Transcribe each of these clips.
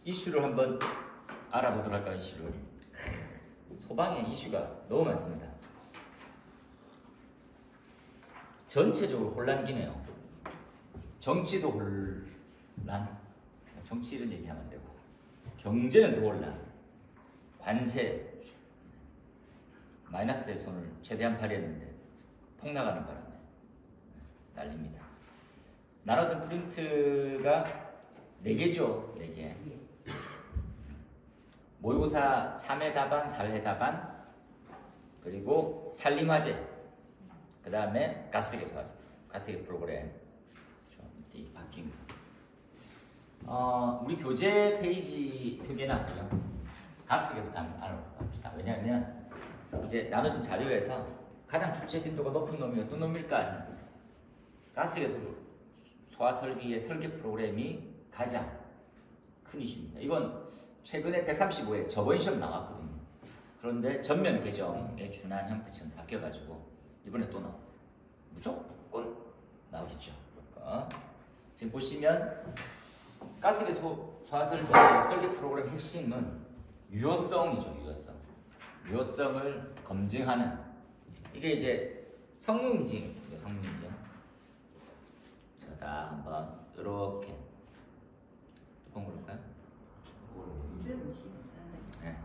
이슈를 한번 알아보도록 할까요? 이슈를. 소방의 이슈가 너무 많습니다. 전체적으로 혼란기네요. 정치도 혼란, 정치를 얘기하면 안 되고, 경제는 더 혼란, 관세, 마이너스의 손을 최대한 발휘했는데 폭나가는 바람에 난립니다. 나라든 프린트가 4개죠. 4개. 모의고사 3회 답안, 4회 답안, 그리고 산림화재, 그 다음에 가스개수, 가스개 프로그램 좀 바뀝니다. 우리 교재 페이지 표기해놨고요. 가스개부터 한번 알아봅시다. 왜냐하면 이제 나눠진 자료에서 가장 출제 빈도가 높은 놈이 어떤 놈일까 하는 가스개수 소화 설비의 설계 프로그램이 가장 큰 이슈입니다. 이건 최근에 135회 저번 시험 나왔거든요. 그런데 전면 개정에 준한 형태처럼 바뀌어가지고 이번에 또 나옵니다. 무조건 나오겠죠. 그러니까 지금 보시면 가스개수 소화설비의 설계 프로그램 핵심은 유효성이죠. 유효성을 검증하는, 이게 이제 성능인증이죠. 성능인증. 자, 한번 이렇게 뚜껑 볼까요? 네.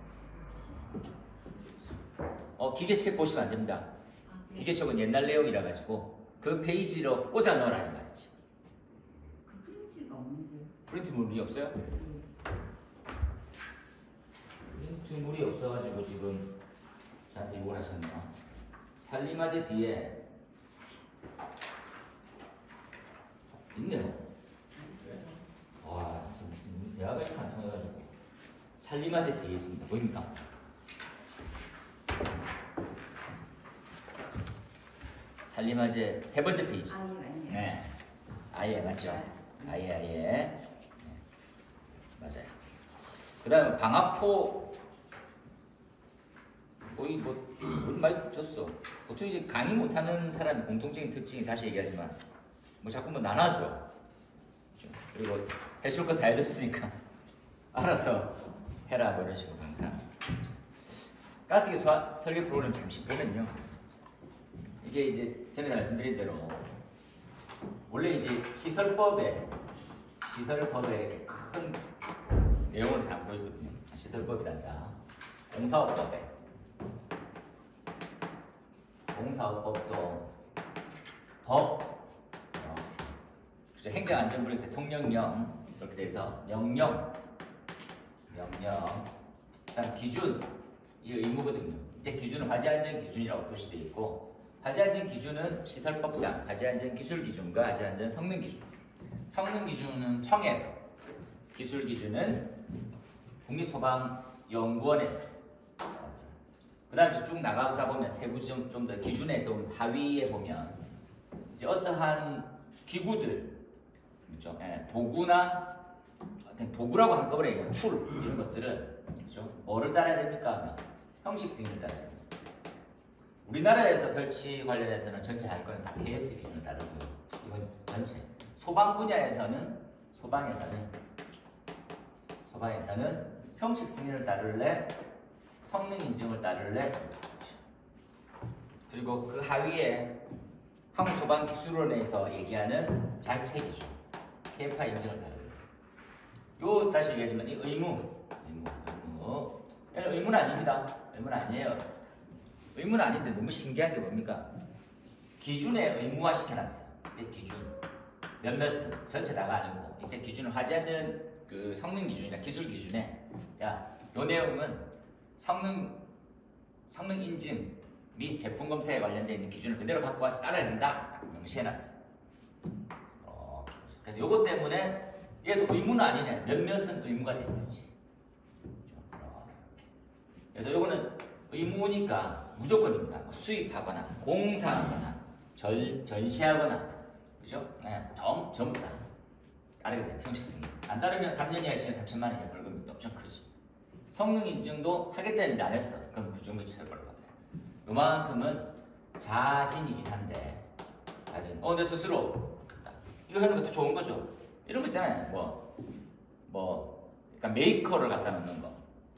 기계책 보시면 안 됩니다. 기계책은 옛날 내용이라 가지고 그 페이지로 꽂아 넣으라는 말이지. 그 프린트가 없는데. 프린트물이 없어요? 프린트물이 없어가지고 지금 저한테 이걸 하셨네요. 산림화재 뒤에 있네요. 와, 무슨 대화가 이렇게 안 통해가지고 산림화재 뒤에 있습니다. 보입니까? 산림화재 3번째 페이지. 네, 아예 맞죠? 아예. 네, 맞아요. 그 다음에 방화포, 거의 뭐 많이 줬어. 보통 이제 강의 못하는 사람의 공통적인 특징이, 다시 얘기하지만 뭐 자꾸 뭐 나눠줘. 그리고 해줄 거 다 해줬으니까 알아서 해라, 뭐 이런 식으로 항상. 가스기 설계 프로그램 잠시 보면요, 이게 이제 전에 말씀드린 대로 원래 이제 시설법에 이렇게 큰 내용을 담고 있거든요. 시설법이란다. 공사업법도 법, 행정안전부력 대통령령 이렇게 돼서 명령, 그다음 기준, 이게 의무거든요. 이때 기준은 화재안전 기준이라고 표시되어 있고, 화재안전 기준은 시설법상 화재안전 기술 기준과 화재안전 성능 기준. 성능 기준은 청에서, 기술 기준은 국립소방연구원에서. 그 다음에 쭉 나가다 보면 세부 좀 더 기준에 좀 하위에 보면 이제 어떠한 기구들, 그렇죠? 도구나, 도구라고 한꺼번에 얘기하면 툴, 이런 것들은, 그렇죠? 뭐를 따라야 됩니까 하면 형식 승인을 따라야 됩니다. 우리나라에서 설치 관련해서는 전체 할 거는 다 KS 기준을 따르고요. 이건 전체. 소방 분야에서는, 소방에서는 형식 승인을 따를래, 성능 인증을 따를래, 그리고 그 하위에 한국소방기술원에서 얘기하는 자체 기준, 케이파 인증을 따르래. 요 다시 얘기하지만 이 의무. 얘는 의무는 아닙니다. 의무는 아니에요. 의무는 아닌데 너무 신기한 게 뭡니까? 기준에 의무화 시켜놨어요. 이때 기준 몇몇은 전체 다가 아니고, 이때 기준은 화재는 그 성능 기준이나 기술 기준에, 야, 요 내용은 성능 인증 및 제품 검사에 관련된 있는 기준을 그대로 갖고 와서 따라야 된다, 명시해놨어요. 그래서 요것 때문에 얘도 의무는 아니네, 몇몇은 의무가 되는 거지. 그래서 요거는 의무니까 무조건입니다. 수입하거나 공사하거나 전시하거나, 그죠? 전부 다 따르게 돼요. 형식승인. 안 따르면 3년 이하 시행 3천만 원 이하 벌금이 엄청 크지. 성능 인증도 하겠다는데 안 했어. 그럼 부정부 처벌을 받아요. 요만큼은 자진이긴 한데, 내 스스로 이거 하는 것도 좋은 거죠. 이런 거 있잖아요. 그러니까 메이커를 갖다 놓는 거.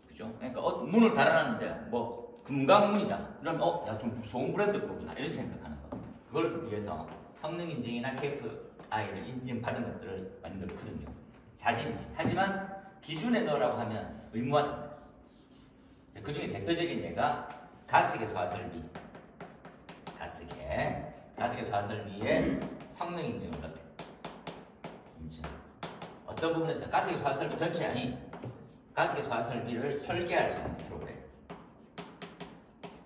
그죠? 그러니까 문을 달아놨는데 뭐 금강문이다. 그러면 야, 좀 좋은 브랜드 거구나. 이런 생각하는 거. 그걸 위해서 성능 인증이나 KPI를 인증받은 것들을 많이 넣거든요. 자진이지. 하지만 기준에 넣으라고 하면 의무화됩니다. 그 중에 대표적인 예가 가스계 소화설비. 가스계 소화설비에 성능 인증을 넣게. 인증. 어떤 부분에서 가스계 소화설비 전체 아닌 가스계 소화설비를 설계할 수 있는 프로그램.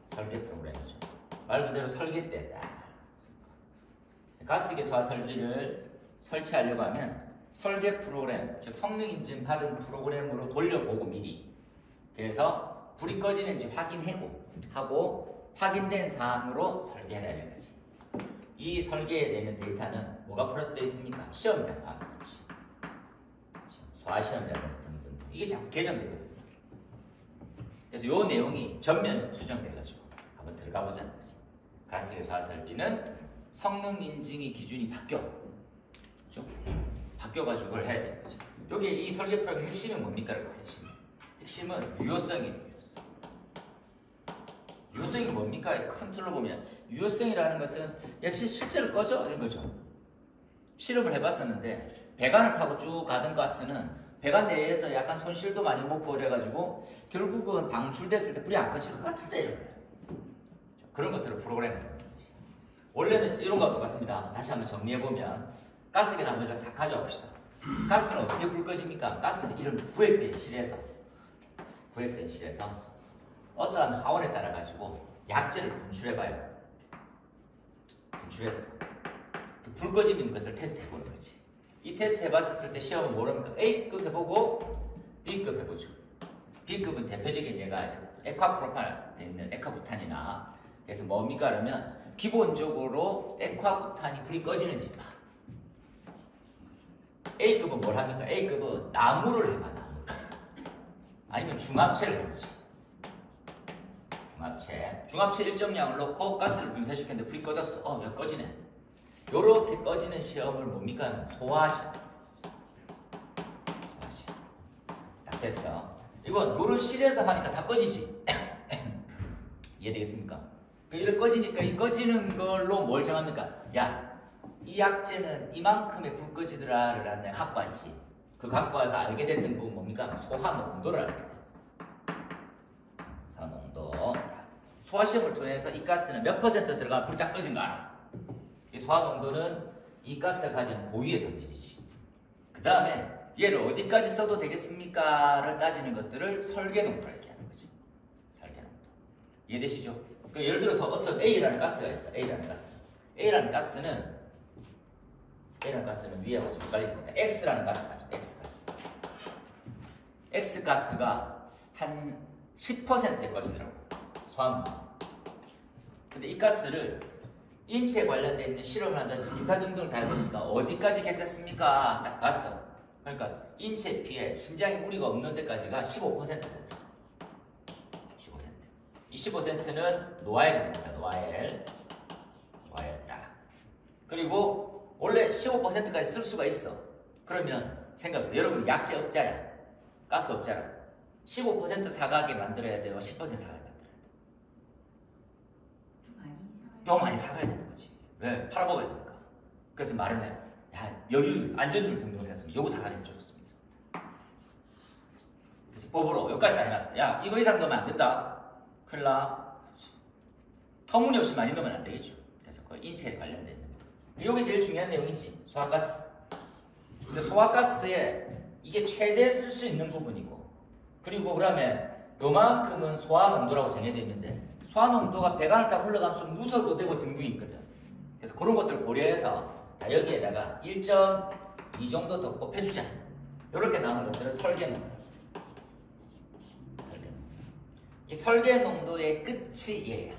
설계 프로그램이죠. 말 그대로 설계 때다. 가스계 소화설비를 설치하려고 하면 설계 프로그램, 즉 성능 인증 받은 프로그램으로 돌려보고 미리. 그래서 불이 꺼지는지 하고 확인된 사항으로 설계해야 되는 거지. 이 설계에 되는 데이터는 뭐가 플러스되어 있습니까? 시험에 포함해서 소화시험이라든지 등등 이게 자꾸 개정되거든요. 그래서 이 내용이 전면 수정돼가지고 한번 들어가 보자는 거지. 가스계 소화설비는 성능 인증이 기준이 그렇죠? 바뀌어가지고 그걸 해야 되는 거지. 여기 이 설계 프로그램의 핵심은 뭡니까? 핵심은 유효성이에요. 유효성이 뭡니까? 컨트롤 보면 유효성이라는 것은 역시 실제로 꺼져? 이런 거죠. 실험을 해봤었는데 배관을 타고 쭉 가던 가스는 배관 내에서 약간 손실도 많이 먹고 그래가지고 결국은 방출됐을 때 불이 안 꺼질 것 같은데 이런 거예요. 그런 것들을 프로그램에 넣는 거지. 원래는 이런 것과 똑같습니다. 다시 한번 정리해보면 가스계를 한번 싹 가져와 봅시다. 가스는 어떻게 불 꺼집니까? 가스는 이런 부액된 실에서 어떠한 하원에 따라 가지고 약재를 분출해봐요. 분출해서 그 불 꺼지는 것을 테스트해보는 거지. 이 테스트 해봤을 때 시험은 뭐랍니까? A급 해보고 B급 해보죠. B급은 대표적인 예가 액화프로판 돼 있는 액화부탄이나 그래서 뭡니까? 그러면 기본적으로 액화부탄이 불이 꺼지는지 봐. A급은 뭘 합니까? A급은 나무를 해봐. 나무. 아니면 중합체를 해보지. 중합체 일정량을 넣고 가스를 분쇄시켰는데 불이 꺼졌어. 왜 꺼지네? 요렇게 꺼지는 시험을 뭡니까? 소화시험. 딱 됐어. 이건 요를 실에서 하니까 다 꺼지지. 이해되겠습니까? 이렇게 꺼지니까 이 꺼지는 걸로 뭘 정합니까? 야, 이 약재는 이만큼의 불 꺼지더라를 내가 갖고 왔지. 그 갖고 와서 알게 됐던 부분 뭡니까? 소화 농도를 알게 돼. 소화 농도. 소화시험을 통해서 이 가스는 몇 퍼센트 들어가면 불이 딱 꺼진 거 알아. 이 소화 농도는 이 가스가 가진 고유의 성질이지. 그 다음에 얘를 어디까지 써도 되겠습니까?를 따지는 것들을 설계 농도라 이렇게 하는 거죠. 설계 농도. 이해되시죠? 그러니까 예를 들어서 어떤 A라는 가스가 있어. A라는 가스는 위에 와서 헷갈려 있으니까 X라는 가스가 있어. X가스가 한 10%일 것이더라고. 소화농도. 근데 이 가스를 인체에 관련되어 있는 실험을 한다든지 기타 등등을 다 해보니까 어디까지 괜찮습니까? 딱 봤어. 그러니까 인체 피해, 심장에 무리가 없는 데까지가 15%다. 15%. 이 15%는 노아엘이 됩니다. 노아엘 딱. 그리고 원래 15%까지 쓸 수가 있어. 그러면 생각해보세요. 여러분이 약재업자야. 가스업자라. 15% 사가게 만들어야 돼요? 10% 사가게 만들어야 돼요? 더 많이 사가야 되는 거지. 왜? 팔아먹어야 되니까. 그래서 말을 해. 야, 여유, 안전율 등등을 했으면 요거 사가는 게 좋습니다. 그래서 법으로 여기까지 다 해놨어. 야, 이거 이상 넣으면 안 된다. 큰일 나. 터무니없이 많이 넣으면 안 되겠죠. 그래서 그 인체에 관련된 이게 제일 중요한 내용이지. 소화가스. 근데 소화가스에 이게 최대 쓸 수 있는 부분이고, 그리고 그러면 요만큼은 소화농도라고 정해져 있는데 소화농도가 배관을 타고 흘러가면서 누설도 되고 등등이 있거든. 그래서 그런 것들을 고려해서 여기에다가 1.2 정도 더 곱해주자. 이렇게 나오는 것들을 설계농도. 이 설계농도의 끝이 얘야.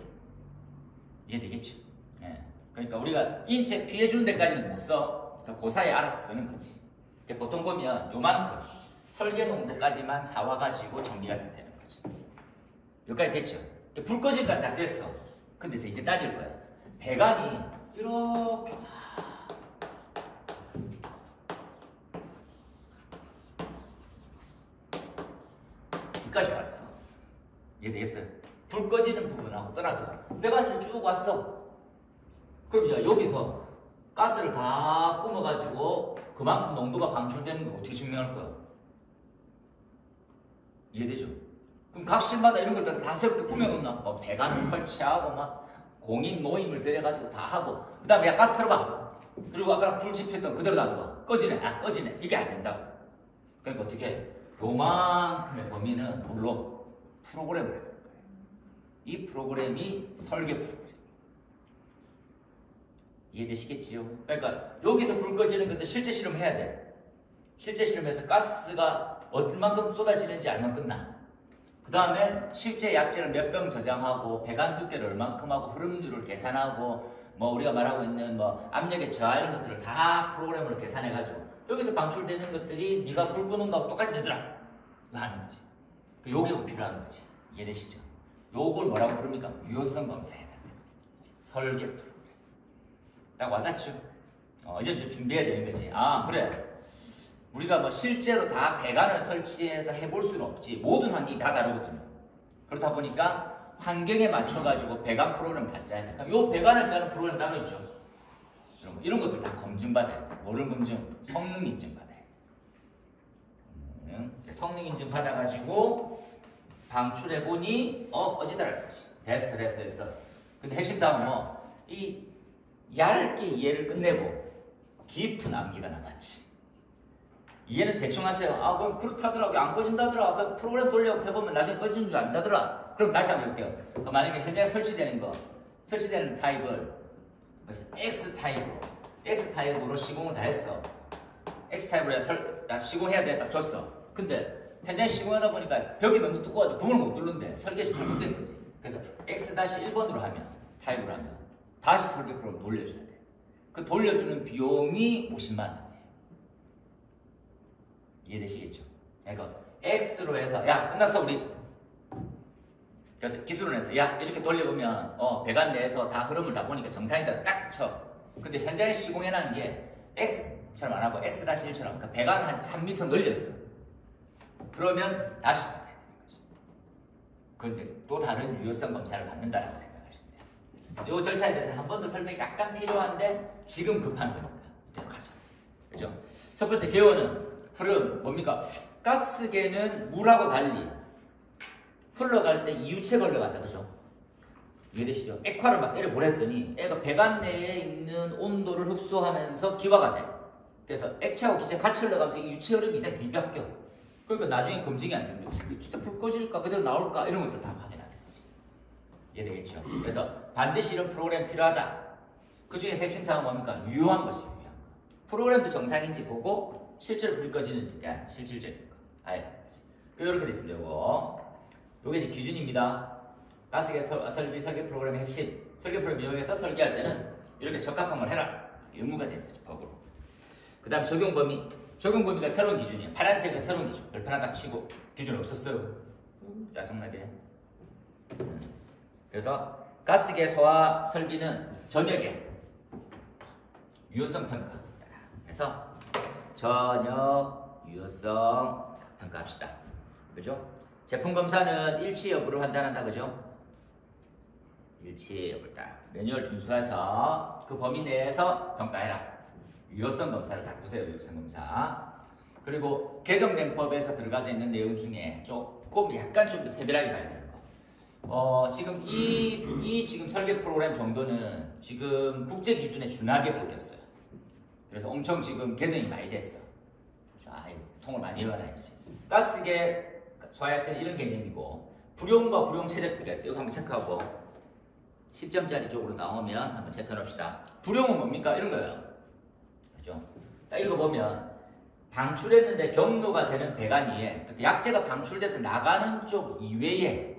이해되겠죠? 예. 그러니까 우리가 인체 피해 주는 데까지는 못 써. 그 사이에 알아서 쓰는 거지. 보통 보면 요만큼 설계 농도까지만 사와가지고 정리가 되는 거지. 여기까지 됐죠? 불 꺼지니까 다 됐어. 근데 이제 따질 거야. 배관이 이렇게 여기까지 왔어. 이해되겠어요? 불 꺼지는 부분하고 떠나서 배관으로 쭉 왔어. 그럼 이제 여기서 가스를 다 뿜어가지고 그만큼 농도가 방출되는 걸 어떻게 증명할 거야? 이해되죠? 그럼 각 실마다 이런 걸 다 새롭게 꾸며놓나? 뭐 배관을 설치하고 막 공인 모임을 들여가지고 다 하고 그 다음에 야 가스 틀어봐. 그리고 아까 불 지폈던 그대로 놔둬봐. 꺼지네. 아 꺼지네. 이게 안 된다고. 그러니까 어떻게 해? 요만큼의 범위는 물론 프로그램을 해볼 거예요. 이 프로그램이 설계 프로그램. 이해되시겠지요? 그러니까 여기서 불 꺼지는 것도 실제 실험해야 돼. 실제 실험에서 가스가 얼만큼 쏟아지는지 알면 끝나. 그 다음에 실제 약재를 몇 병 저장하고 배관 두께를 얼만큼 하고 흐름률을 계산하고 뭐 우리가 말하고 있는 뭐 압력의 저하 이런 것들을 다 프로그램으로 계산해가지고 여기서 방출되는 것들이 네가 불 끄는 거하고 똑같이 되더라. 이거 하는 거지. 요게 필요한 거지. 이해되시죠? 요걸 뭐라고 부릅니까? 유효성 검사해야 된다. 설계 프로그램. 딱 와닿죠? 이제 좀 준비해야 되는 거지. 아 그래. 우리가 뭐 실제로 다 배관을 설치해서 해볼 수는 없지. 모든 환경이 다 다르거든요. 그렇다 보니까 환경에 맞춰가지고 배관 프로그램 다 짜야 돼. 그럼 요 배관을 짜는 프로그램 따로 있죠. 이런 것들 다 검증받아야 돼. 뭐를 검증? 성능 인증 받아야 돼. 성능 인증 받아가지고 방출해보니 꺼지더라. 됐어 했어. 근데 핵심 사항은 이 얇게 이해를 끝내고 깊은 암기가 남았지. 이해는 대충 하세요. 아 그럼 그렇다더라고요. 안 꺼진다더라. 그 프로그램 돌려 해보면 나중에 꺼지는 줄 안다더라. 그럼 다시 한번 해볼게요. 만약에 현재 설치되는 타입을 그래서 X타입으로 시공을 다 했어. X타입으로 시공해야 돼. 딱 줬어. 근데 현재 시공하다 보니까 벽이 너무 두꺼워서 구멍을 못 뚫는데 설계가 잘못된 거지. 그래서 X-1번으로 하면 타입으로 하면 다시 설계 프로그램 돌려줘야 돼. 그 돌려주는 비용이 50만 원. 이해되시겠죠? 그러니까 X로 해서 야 끝났어 우리 그래서 기술원에서 야 이렇게 돌려보면 배관 내에서 다 흐름을 다 보니까 정상이다 딱 쳐. 근데 현장에 시공해놓은 게 X처럼 안 하고 X-1처럼 그러니까 배관 한 3m 늘렸어. 그러면 다시 해야 되는 거죠. 그런데 또 다른 유효성 검사를 받는다라고 생각하시면 돼요. 이 절차에 대해서 한 번 더 설명이 약간 필요한데 지금 급한 거니까 이대로 가자. 그죠? 첫 번째 개요는 흐름 뭡니까? 가스계는 물하고 달리 흘러갈 때 이유체가 흘러간다. 그죠? 이해되시죠? 액화를 막 때려 보냈더니 애가 배관 내에 있는 온도를 흡수하면서 기화가 돼. 그래서 액체하고 기체 같이 흘러가면서 이 유체 흐름이 이상하게 뒤바뀌어. 그러니까 나중에 검증이 안 됩니다. 진짜 불 꺼질까? 그대로 나올까? 이런 것들 다 확인하는 거지. 이해되겠죠? 그래서 반드시 이런 프로그램 필요하다. 그 중에 핵심 사항은 뭡니까? 유효한 거지. 유효한 거. 프로그램도 정상인지 보고 실제로 불이 꺼지는지 대한 실질적인 거. 이렇게 됐습니다. 요게 이제 기준입니다. 가스계 설비 설계 프로그램의 핵심. 설계 프로그램 이용해서 설계할 때는 이렇게 적합한 걸 해라. 의무가 되는 거죠. 법으로. 그 다음 적용 범위. 적용 범위가 새로운 기준이에요. 파란색은 새로운 기준. 별판 하나 딱 치고 기준 없었어요. 짜증나게. 그래서 가스계 소화 설비는 전역에 유효성 평가. 그래서 전역 유효성 평가합시다. 그죠? 제품 검사는 일치 여부를 판단한다. 그죠? 일치 여부를 딱 매뉴얼 준수해서 그 범위 내에서 평가해라. 유효성 검사를 딱 보세요. 유효성 검사. 그리고 개정된 법에서 들어가져 있는 내용 중에 조금 약간 좀 더 세밀하게 봐야 되는 거. 지금 이 지금 설계 프로그램 정도는 지금 국제 기준에 준하게 바뀌었어요. 그래서 엄청 지금 개정이 많이 됐어. 통을 많이 해봐야지. 가스계 소화약자는 이런 개념이고 불용과 불용 최적비가 있어요. 이거 한번 체크하고 10점짜리 쪽으로 나오면 한번 체크해봅시다. 불용은 뭡니까? 이런 거예요. 그죠? 딱 읽어보면 방출했는데 경로가 되는 배관 위에 약재가 방출돼서 나가는 쪽 이외에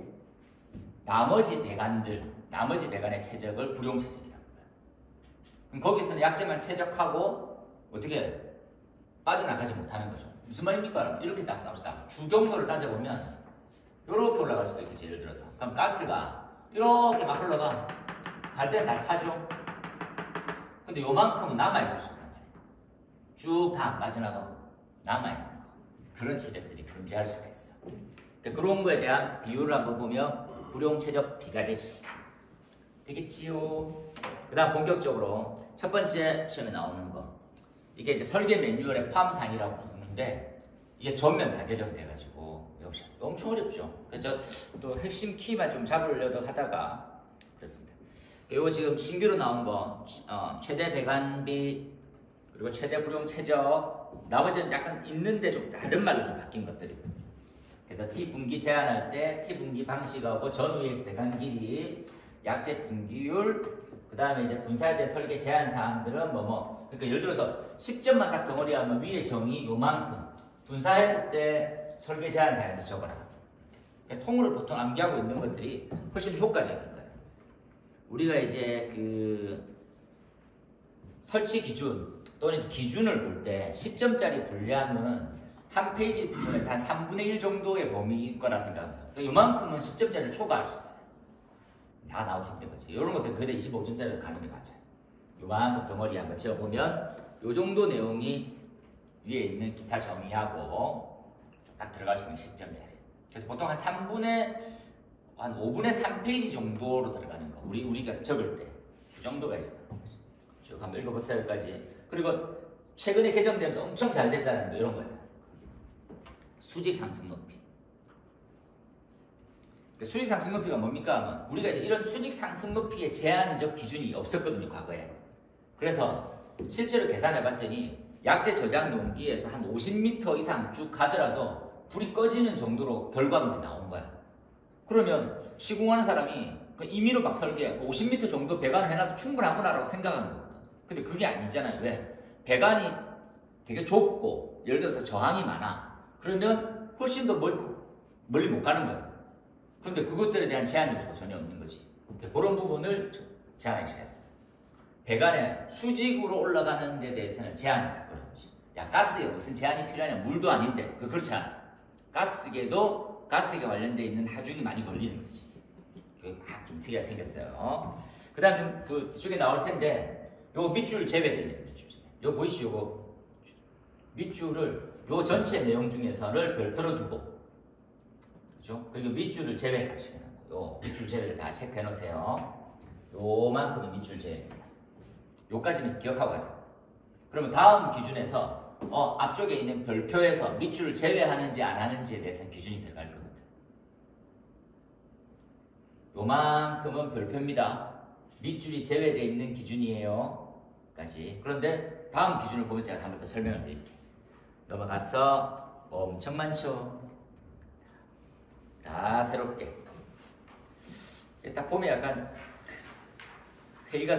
나머지 배관의 최적을 불용 최적이라고 해요. 그럼 거기서는 약재만 최적하고 어떻게 빠져나가지 못하는 거죠. 무슨 말입니까? 이렇게 딱 나옵시다. 주경로를 따져보면 이렇게 올라갈 수도 있겠지. 예를 들어서 그럼 가스가 이렇게 막 흘러가 갈 때는 다 차죠. 근데 요만큼은 남아있을 수 있단 말이에요. 쭉 다 빠져나가고 남아있는 거. 그런 체적들이 존재할 수가 있어. 그런 거에 대한 비율을 한번 보면 불용체적 비가되지. 되겠지요. 그 다음 본격적으로 첫 번째 시험에 나오는 거. 이게 이제 설계 매뉴얼의 포함사항이라고 부르는데 이게 전면 다 개정돼가지고 역시 엄청 어렵죠. 그래서 또 핵심 키만 좀 잡으려고 하다가 그렇습니다. 이거 지금 신규로 나온 거 최대 배관비 그리고 최대 불용 최적 나머지는 약간 있는데 좀 다른 말로 좀 바뀐 것들이거든요. 그래서 T 분기 제한할 때 T 분기 방식하고 전후의 배관 길이, 약재 분기율, 그 다음에 이제 분사에 대한 설계 제한 사항들은 그러니까 예를 들어서 10점만 딱 덩어리하면 위에 정의 요만큼, 분사할 때 설계 제한 사항에서 적어라. 그러니까 통으로 보통 암기하고 있는 것들이 훨씬 효과적인 거예요. 우리가 이제 그 설치 기준 또는 기준을 볼 때 10점짜리 분량은 한 페이지 부분에서 한 3분의 1 정도의 범위일 거라 생각합니다. 그러니까 요만큼은 10점짜리를 초과할 수 있어요. 다 나오기 힘든 거지. 이런 것들은 그대 25점짜리로 가는 게 맞아요. 요만큼 덩어리 한번 지어보면 요 정도 내용이 위에 있는 기타 정의하고 딱 들어갈 수 있는 10점짜리. 그래서 보통 한 5분의 3페이지 정도로 들어가는 거. 우리가 적을 때. 그 정도가 있어요. 쭉 한번 읽어보세요, 여기까지. 그리고 최근에 개정되면서 엄청 잘 됐다는 거, 이런 거예요. 수직 상승 높이. 수직 상승 높이가 뭡니까 하면 우리가 이제 이런 수직 상승 높이의 제한적 기준이 없었거든요, 과거에. 그래서 실제로 계산해 봤더니 약재 저장 용기에서 한 50m 이상 쭉 가더라도 불이 꺼지는 정도로 결과물이 나온 거야. 그러면 시공하는 사람이 임의로 막 설계하고 50m 정도 배관을 해놔도 충분하구나라고 생각하는 거거든. 근데 그게 아니잖아요. 왜? 배관이 되게 좁고 예를 들어서 저항이 많아. 그러면 훨씬 더 멀리 못 가는 거야. 근데 그것들에 대한 제한 요소가 전혀 없는 거지. 그런 부분을 제한하기 시작했어요. 배관에 수직으로 올라가는 데 대해서는 제한을 할 거지. 야, 가스에 무슨 제한이 필요하냐? 물도 아닌데. 그렇지 않아. 가스계도 가스에 관련돼 있는 하중이 많이 걸리는 거지. 그게 막 좀 특이하게 생겼어요. 그 다음 좀 그 뒤쪽에 나올 텐데 요거 밑줄 제외됩니다. 밑줄 제외. 요거 보이시죠? 요거 밑줄을 요 전체 내용 중에서를 별표로 두고 그죠? 그리고 밑줄을 제외하시는 요 밑줄 제외를 다 체크해 놓으세요. 요만큼은 밑줄 제외입니다. 요까지는 기억하고 가자. 그러면 다음 기준에서 앞쪽에 있는 별표에서 밑줄을 제외하는지 안 하는지에 대해서 기준이 들어갈 거거든. 요만큼은 별표입니다. 밑줄이 제외되어 있는 기준이에요. 까지. 그런데 다음 기준을 보면서 제가 한 번 더 설명을 드릴게요. 넘어가서 엄청 많죠. 다 새롭게. 딱 보면 약간 회의가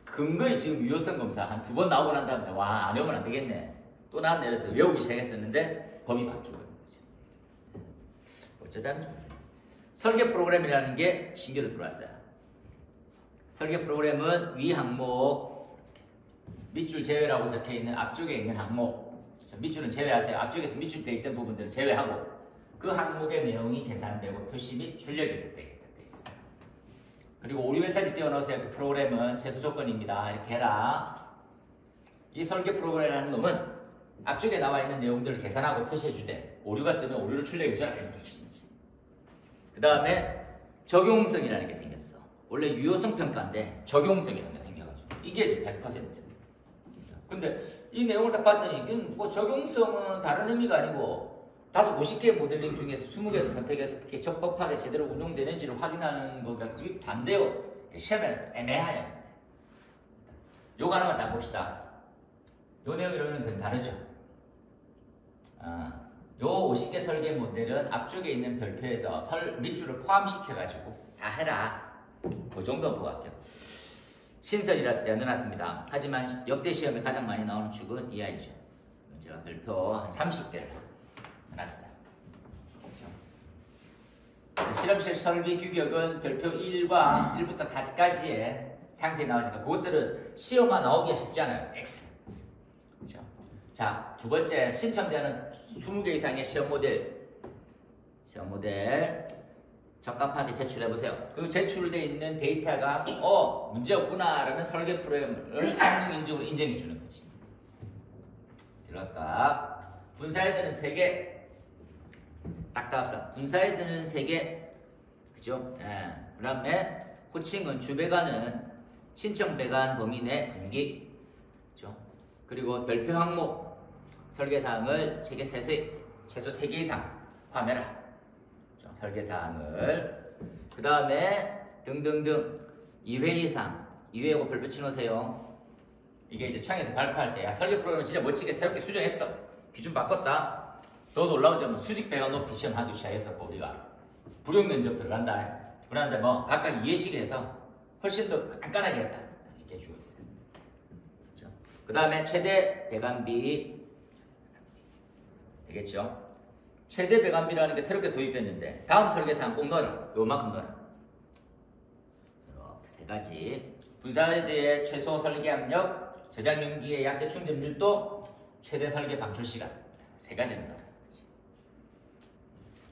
근거에 지금 유효성 검사 한 2번 나오고 난 다음에 와, 안 외우면 안 되겠네. 또 나왔네. 그래서 외우기 시작했었는데 법이 바뀌고 있는 거죠. 어쩌자면 설계 프로그램이라는 게 신규로 들어왔어요. 설계 프로그램은 위 항목 밑줄 제외라고 적혀있는 앞쪽에 있는 항목 밑줄은 제외하세요. 앞쪽에서 밑줄 돼 있던 부분들을 제외하고 그 항목의 내용이 계산되고 표시 및 출력이 되게 돼 있습니다. 그리고 오류 메시지 띄워넣으세요. 그 프로그램은 최소 조건입니다. 이렇게 해라. 이 설계 프로그램이라는 놈은 앞쪽에 나와 있는 내용들을 계산하고 표시해주되 오류가 뜨면 오류를 출력해줘라. 이런 핵심이지. 그 다음에 적용성이라는 게 생겼어. 원래 유효성 평가인데 적용성이라는 게 생겨가지고 이게 이제 100%. 근데 이 내용을 딱 봤더니 이건 뭐 적용성은 다른 의미가 아니고 50개의 모델링 중에서 20개를 선택해서 그렇게 적법하게 제대로 운용되는지를 확인하는 거가 그게 반대요. 시험에는 애매해요. 요거 하나만 다 봅시다. 요 내용이랑은 좀 다르죠. 요 50개 설계 모델은 앞쪽에 있는 별표에서 밑줄을 포함시켜가지고 다 해라. 그 정도 보고 갈게요. 신설이라서 제가 넣어놨습니다. 하지만 역대 시험에 가장 많이 나오는 축은 이 아이죠. 제가 별표 한 30개를 넣어놨어요. 실험실 설비 규격은 별표 1과 1부터 4까지의 상세히 나오니까 그것들은 시험만 나오기가 쉽지 않아요. X. 그렇죠? 자, 두 번째 신청되는 20개 이상의 시험 모델 적합하게 제출해보세요. 그 제출되어 있는 데이터가 문제없구나 라는 설계 프로그램을 성능 인증으로 인정해주는 거지. 들어갈까? 분사헤드는 3개 딱딱합니다. 분사에 드는 3개, 그죠? 예. 그 다음에 호칭은 주배관은 신청 배관 범위 내 분기, 그죠? 그리고 별표 항목 설계사항을 최소 3개 이상 포함해라. 그죠? 설계사항을 그 다음에 등등등 2회 이상 2회하고 별표 치놓으세요. 이게 이제 창에서 발표할 때 야, 설계 프로그램을 진짜 멋지게 새롭게 수정했어. 기준 바꿨다. 더 놀라운 점은 수직 배관 높이 시험 하기 시작했었고 우리가 불용 면접 들어간다. 그런데 뭐 각각 이해식을 해서 훨씬 더 깐깐하게 했다. 이렇게 해주고 있어요. 그렇죠? 그 다음에 최대 배관비 되겠죠? 최대 배관비라는 게 새롭게 도입했는데 다음 설계사항 꼭 넣어라. 요만큼 넣어라. 이렇게 3가지. 분사에 대해 최소 설계 압력, 저장 용기의 약재 충전 밀도, 최대 설계 방출 시간 3가지를 넣어라.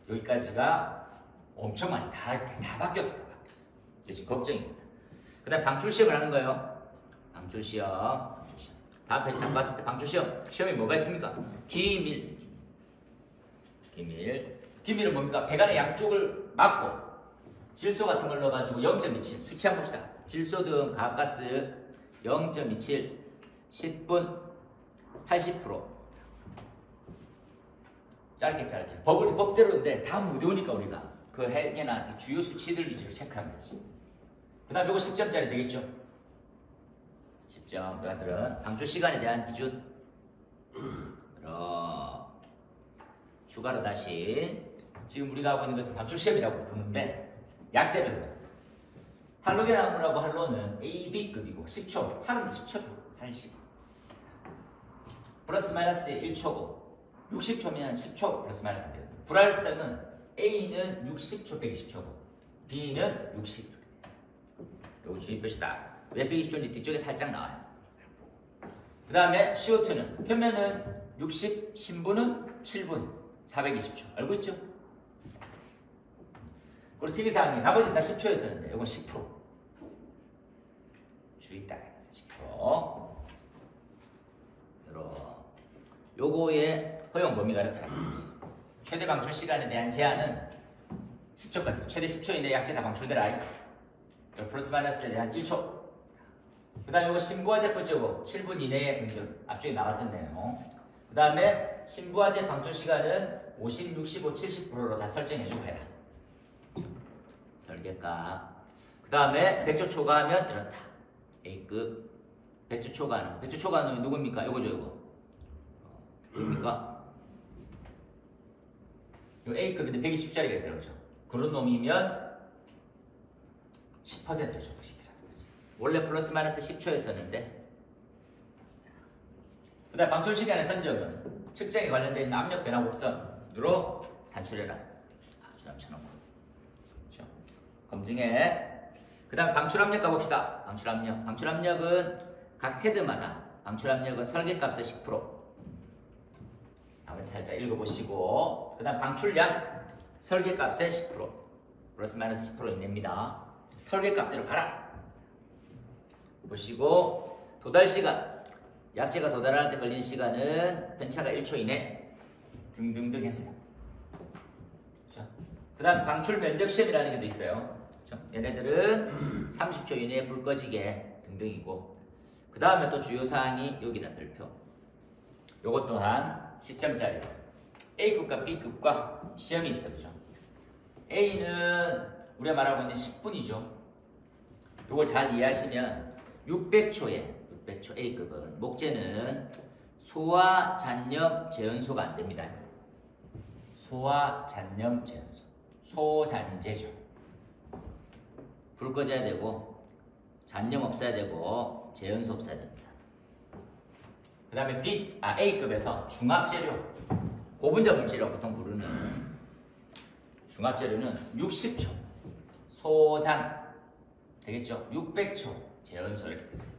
여기까지가 엄청 많이 다 바뀌었어. 이게 지금 걱정입니다. 그 다음 방출시험을 하는 거예요. 방출시험. 다음 페이지 딱 봤을 때 방출시험. 시험이 뭐가 있습니까? 기밀. 기밀은 뭡니까? 배관의 양쪽을 막고 질소 같은 걸 넣어가지고 0.27 수치 한번 봅시다. 질소 등 가압가스 0.27 10분 80% 짧게 법대로인데 다 못 외우니까 우리가 그 해계나 주요 수치들 위주로 체크하면 되지. 그 다음 요거 10점짜리 되겠죠? 10점 여러분들은 방출 시간에 대한 기준 추가로 다시 지금 우리가 하고 있는 것은 방출 시험이라고 부르는데 약재별로 할로겐나무라고 할로는 A, B급이고 10초 할로는 10초 할 10. 플러스 마이너스 1초고 60초면 10초 플러스 마이너스 안 되거든요. 불활성은 A는 60초 빼기 10초고 B는 60초 됐어요. 요거 주의표시다. 왜 120초인지 뒤쪽에 살짝 나와요. 그 다음에 CO2는 표면은 60, 신부는 7분 420초 알고 있죠? 그리고 특이사항이 나머지 다 10초였었는데 이건 10% 주의 따라 10% 이렇게 요거의 허용 범위가 이렇게 최대 방출 시간에 대한 제한은 10초까지 최대 10초 이내 약재 다 방출되라. 플러스 마이너스에 대한 1초. 그 다음에 이거 신부화재 거죠. 7분 이내에 분들 앞쪽에 나왔던 내용. 그 다음에 신부화재 방출 시간은 50, 65, 70%로 다 설정해주고 해라. 설계값. 그 다음에 백조 초과하면 이렇다. A급. 백조 초과하는. 백조 초과하는 놈이 누굽니까? 요거죠, 요거. 누굽니까? 요 A급인데 120짜리가 있더라고요. 그런 놈이면 10%를 적으시더라고요. 원래 플러스 마이너스 10초였었는데. 그 다음 방출 시간의 선정은 측정에 관련되어 있는 압력 변화 곡선으로 산출해라. 아주 남쳐놓고. 그렇죠? 검증해. 그 다음 방출 압력 가봅시다. 방출 압력. 방출 압력은 각 헤드마다 방출 압력은 설계값의 10%. 한번 살짝 읽어보시고. 그 다음 방출량 설계값의 10%. 플러스 마이너스 10% 이내입니다. 설계값대로 가라. 보시고 도달 시간. 약재가 도달할 때 걸리는 시간은 편차가 1초 이내 등등등 했어요. 그 다음 방출 면적 시험이라는 게 또 있어요. 그렇죠? 얘네들은 30초 이내에 불 꺼지게 등등이고 그 다음에 또 주요사항이 여기다 별표. 요것 또한 10점짜리 A급과 B급과 시험이 있어. 그죠? A는 우리가 말하고 있는 10분이죠. 요걸 잘 이해하시면 600초에 600초 A급은 목재는 소화 잔염 재현소가 안 됩니다. 소화 잔염 재현소. 소잔재죠. 불 꺼져야 되고 잔염 없어야 되고 재현소 없어야 됩니다. 그 다음에 A급에서 중합재료 고분자 물질이라고 보통 부르는 중합재료는 60초 소잔 되겠죠? 600초 재현소 이렇게 됐어요.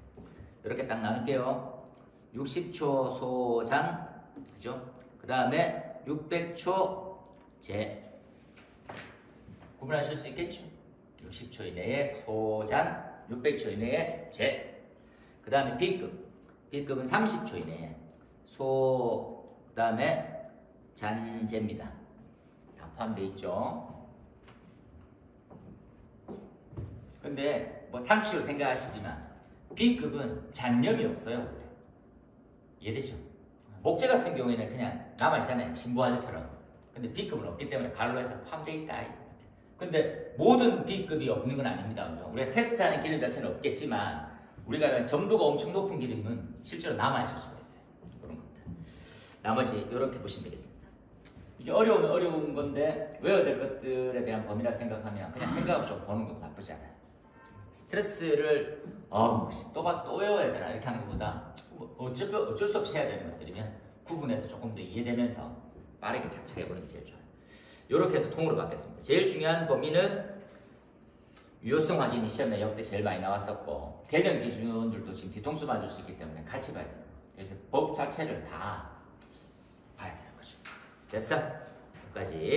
이렇게 딱 나눌게요. 60초 소잔, 그죠? 그 다음에 600초 재. 구분하실 수 있겠죠? 60초 이내에 소잔, 600초 이내에 재. 그 다음에 B급. B급은 30초 이내에 소, 그 다음에 잔재입니다. 포함되어 있죠. 근데 뭐 상식으로 생각하시지만 B급은 잔념이 없어요. 원래. 이해되죠? 목재 같은 경우에는 그냥 남아있잖아요. 신부화재처럼. 근데 B급은 없기 때문에 갈로에서 포함되어 있다. 이렇게. 근데 모든 B급이 없는 건 아닙니다. 그죠? 우리가 테스트하는 기름 자체는 없겠지만 우리가 점도가 엄청 높은 기름은 실제로 남아있을 수가 있어요. 그런 것들. 나머지 이렇게 보시면 되겠습니다. 이게 어려우면 어려운 건데 외워야 될 것들에 대한 범위라 생각하면 그냥 생각 없이 보는 것도 나쁘지 않아요. 스트레스를 또 외워야 되나 이렇게 하는 것보다 어쩔 수 없이 해야 되는 것들이면 구분해서 조금 더 이해되면서 빠르게 착착해보는 게 제일 좋아요. 이렇게 해서 통으로 바뀌었습니다. 제일 중요한 범위는 유효성 확인이 시험에 역대 제일 많이 나왔었고 개정 기준들도 지금 뒤통수 맞을 수 있기 때문에 같이 봐야 돼요. 그래서 법 자체를 다 봐야 되는 거죠. 됐어? 여기까지.